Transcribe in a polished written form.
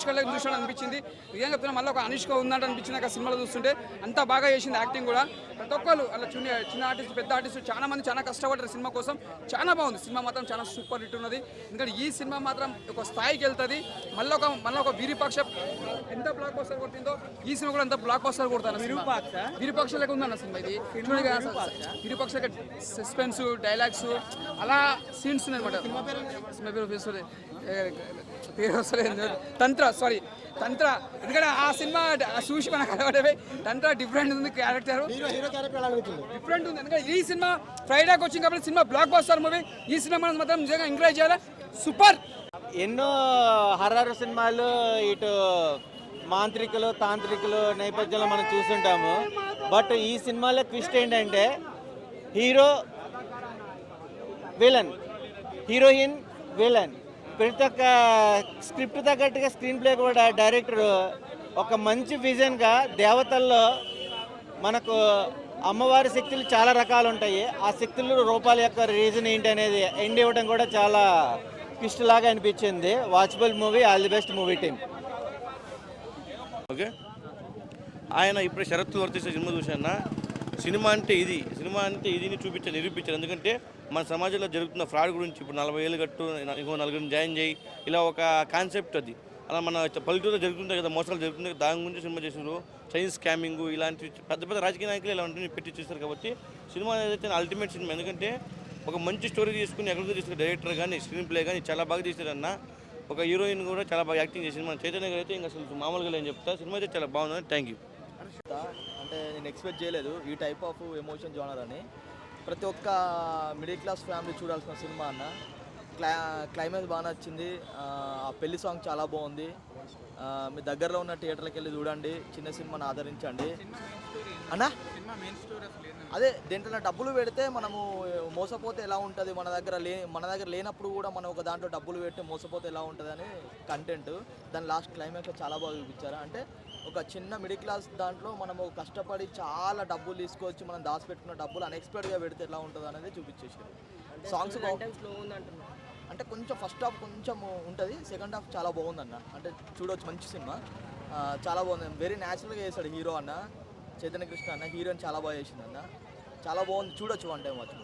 అనుష్కలో చూసాడు అనిపించింది. నిజంగా చెప్తున్నా మళ్ళీ ఒక అనుష్క ఉందంటే అనిపించింది నాకు సినిమాలో చూస్తుంటే. అంత బాగా చేసింది యాక్టింగ్ కూడా. ప్రతి ఒక్కరు అలా చిన్న ఆర్టిస్ట్ పెద్ద ఆర్టిస్ట్ చాలా మంది చాలా కష్టపడ్డారు సినిమా కోసం. చాలా బాగుంది సినిమా, మాత్రం చాలా సూపర్ హిట్ ఉన్నది. ఎందుకంటే ఈ సినిమా మాత్రం ఒక స్థాయికి వెళ్తుంది. మళ్ళీ ఒక విరూపాక్ష ఎంత బ్లాక్ బస్టర్ కొట్టిందో ఈ సినిమా కూడా ఎంత బ్లాక్ బస్టర్ కొడతాను. విరూపాక్ష లెక్క ఉందన్న సినిమా ఇది. విరూపాక్ష సస్పెన్స్ డైలాగ్స్ అలా సీన్స్ ఉన్నాయన్నమాట. సినిమా పేరు వస్తలేదు, తంత్ర. ఎందుకంటే ఆ సినిమా చూసి మనకు అలవాటే. తంత్ర డిఫరెంట్ ఉంది, క్యారెక్టర్ డిఫరెంట్ ఉంది. ఎందుకంటే ఈ సినిమా ఫ్రైడేకి వచ్చింది కాబట్టి సినిమా బ్లాక్ బస్టర్ మూవీ. ఈ సినిమా మనం మాత్రం నిజంగా ఎంకరేజ్ చేయాలి. సూపర్. ఎన్నో హర్రర్ సినిమాలు ఇటు మాంత్రికులు తాంత్రికులు నేపథ్యంలో మనం చూస్తుంటాము. బట్ ఈ సినిమాలో ట్విస్ట్ ఏంటంటే హీరో విలన్, హీరోయిన్ విలన్. ప్రతి ఒక్క స్క్రిప్ట్ తగ్గట్టుగా స్క్రీన్ ప్లే కూడా డైరెక్టర్ ఒక మంచి విజన్గా దేవతల్లో మనకు అమ్మవారి శక్తులు చాలా రకాలు ఉంటాయి. ఆ శక్తుల రూపాల యొక్క రీజన్ ఏంటి అనేది ఎండ్ ఇవ్వడం కూడా చాలా ట్విస్ట్ లాగా అనిపించింది. Watchable movie. All the best movie team. Okay, ఆయన ఇప్పుడు షరతులు వర్తిస్తే సినిమా చూసాను. సినిమా అంటే ఇదిని నిరూపించారు. ఎందుకంటే మన సమాజంలో జరుగుతున్న ఫ్రాడ్ గురించి ఇప్పుడు 40 ఏళ్ళు కట్టు, ఇంకో 4 జాయిన్ చేయి, ఇలా ఒక కాన్సెప్ట్ అది. అలా మన పల్లెటూరులో జరుగుతుంటాయి కదా, మోసాలు జరుగుతుంటాయి, దాని గురించి సినిమా చేసారు. చైన్ స్కామింగ్ ఇలాంటి పెద్ద రాజకీయ నాయకులు ఇలాంటివి పెట్టి చూస్తారు. కాబట్టి సినిమా ఏదైతే అల్టిమేట్ సినిమా. ఎందుకంటే ఒక మంచి స్టోరీ తీసుకుని ఎక్కడికో తీసుకుని డైరెక్టర్ కానీ స్క్రీన్ ప్లే కానీ చాలా బాగా తీశారన్న. ఒక హీరోయిన్ కూడా చాలా బాగా యాక్టింగ్ చేసింది. మన చైతన్య గారు అయితే ఇంకా అసలు మామూలుగా లేని చెప్తా. సినిమా అయితే చాలా బాగుంది. Thank you. అంటే నేను ఎక్స్పెక్ట్ చేయలేదు ఈ టైప్ ఆఫ్ ఎమోషన్ జోనర్ అని. ప్రతి ఒక్క మిడిల్ క్లాస్ ఫ్యామిలీ చూడాల్సిన సినిమా అన్న. క్లైమాక్స్ బాగా నచ్చింది. ఆ పెళ్లి సాంగ్ చాలా బాగుంది. మీ దగ్గరలో ఉన్న థియేటర్కి వెళ్ళి చూడండి, చిన్న సినిమాని ఆదరించండి అన్న. అదే దీంట్లో డబ్బులు పెడితే మనము మోసపోతే ఎలా ఉంటుంది, మన దగ్గర లేనప్పుడు కూడా మనం ఒక దాంట్లో డబ్బులు పెట్టి మోసపోతే ఎలా ఉంటుంది అని కంటెంట్. దాని లాస్ట్ క్లైమాక్స్లో చాలా బాగా చూపించారు. అంటే ఒక చిన్న మిడిల్ క్లాస్ దాంట్లో మనము కష్టపడి చాలా డబ్బులు తీసుకొచ్చి మనం దాచిపెట్టుకున్న డబ్బులు అన్ఎక్స్పెక్టెడ్గా పెడితే ఎలా ఉంటుంది అనేది చూపించేసారు. సాంగ్స్ అంటే కొంచెం ఫస్ట్ హాఫ్ కొంచెం ఉంటుంది, సెకండ్ హాఫ్ చాలా బాగుందన్న. అంటే చూడవచ్చు, మంచి సినిమా, చాలా బాగుంది. వెరీ న్యాచురల్గా చేశాడు హీరో అన్న. చైతన్య కృష్ణ అన్న హీరోయిన్ చాలా బాగా చేసింది అన్న. చాలా బాగుంది, చూడొచ్చు వన్ టైం వచ్చి.